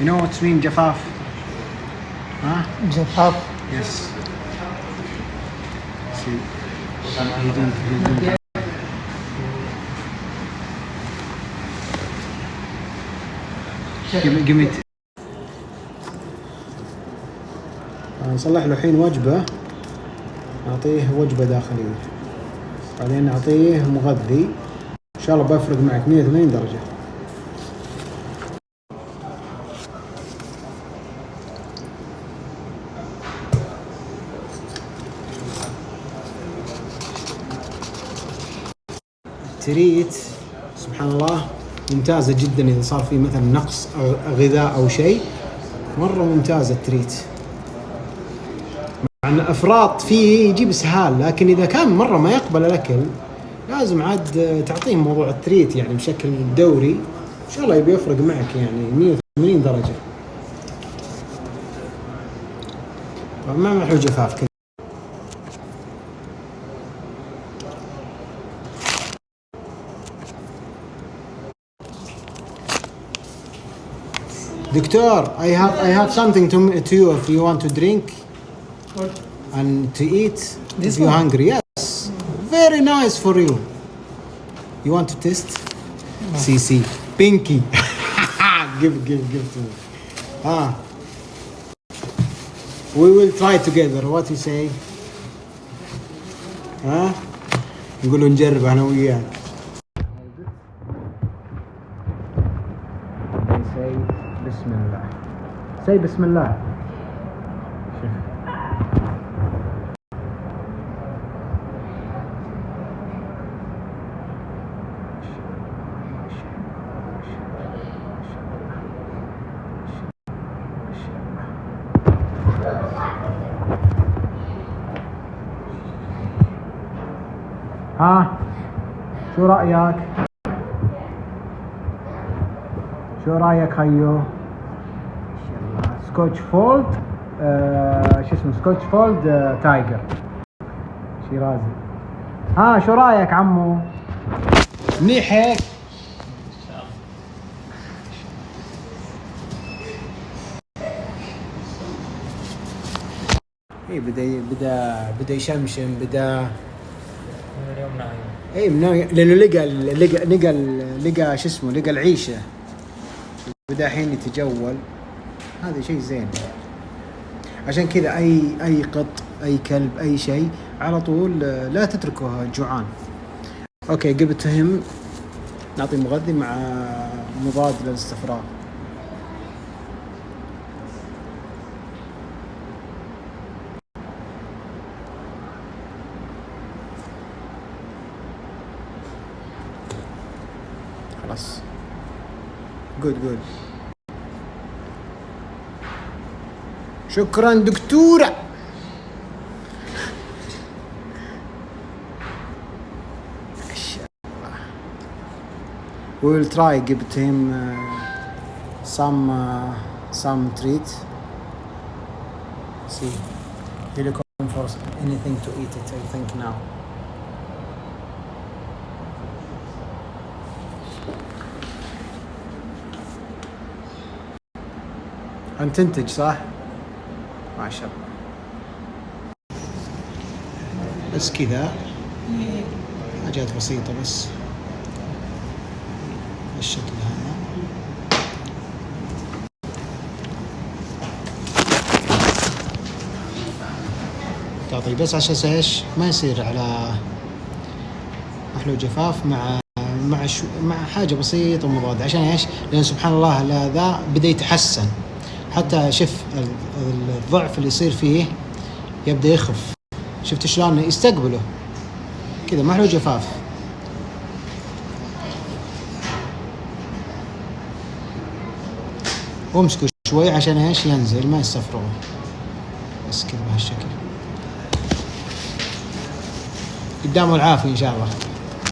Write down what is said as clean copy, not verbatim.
You know what's mean جفاف? Huh? جفاف. Yes. See, he didn't. Give me. نصلح له الحين وجبة، نعطيه وجبة داخلية، بعدين نعطيه مغذي إن شاء الله بيفرق معك 180 درجة. تريت سبحان الله ممتازة جدا إذا صار في مثلا نقص أو غذاء أو شيء، مرة ممتازة التريت. مع أن الأفراط فيه يجيب إسهال، لكن إذا كان مرة ما يقبل الأكل لازم عاد تعطيه موضوع التريت يعني بشكل دوري، إن شاء الله يبي يفرق معك يعني 180 درجة. ما محلو جفاف كذا. دكتور I have something to you if you want to drink and to eat if you're hungry. Yes, very nice for you. You want to test? No. See, pinky. give to me. We will try together. What you say? نقول نجرب أنا وياك. بسم الله. Say بسم الله. شو رأيك؟ شو رأيك هيو؟ سكوتش فولد شو اسمه سكوتش فولد تايجر شيرازي. شو رأيك عمو؟ منيح هيك؟ اي بدا يشمشم، بدا اليوم نايم. اي منايم لانه لقى شو اسمه لقى العيشه، بدا الحين يتجول. هذا شيء زين، عشان كذا اي قط اي كلب اي شيء على طول لا تتركه جوعان. اوكي جبتهم نعطي مغذي مع مضاد للاستفراغ. خلاص good. شكرا دكتورة. We will try give him some treat. See, he looking for anything to eat it. I think now. أنت تنتج صح؟ ما شاء الله. بس كذا حاجات بسيطة بس بالشكل هذا. تعطي بس عشان ايش ما يصير على محلو جفاف مع حاجة بسيطة مضادة. عشان ايش؟ لأن سبحان الله ذا بدأ يتحسن، حتى شف الضعف اللي يصير فيه يبدأ يخف. شفت شلون يستقبله كذا محلو جفاف. وامسكوا شوي عشان ايش ينزل ما يستفرغه، بس كذا بهالشكل. قدامه العافية ان شاء الله.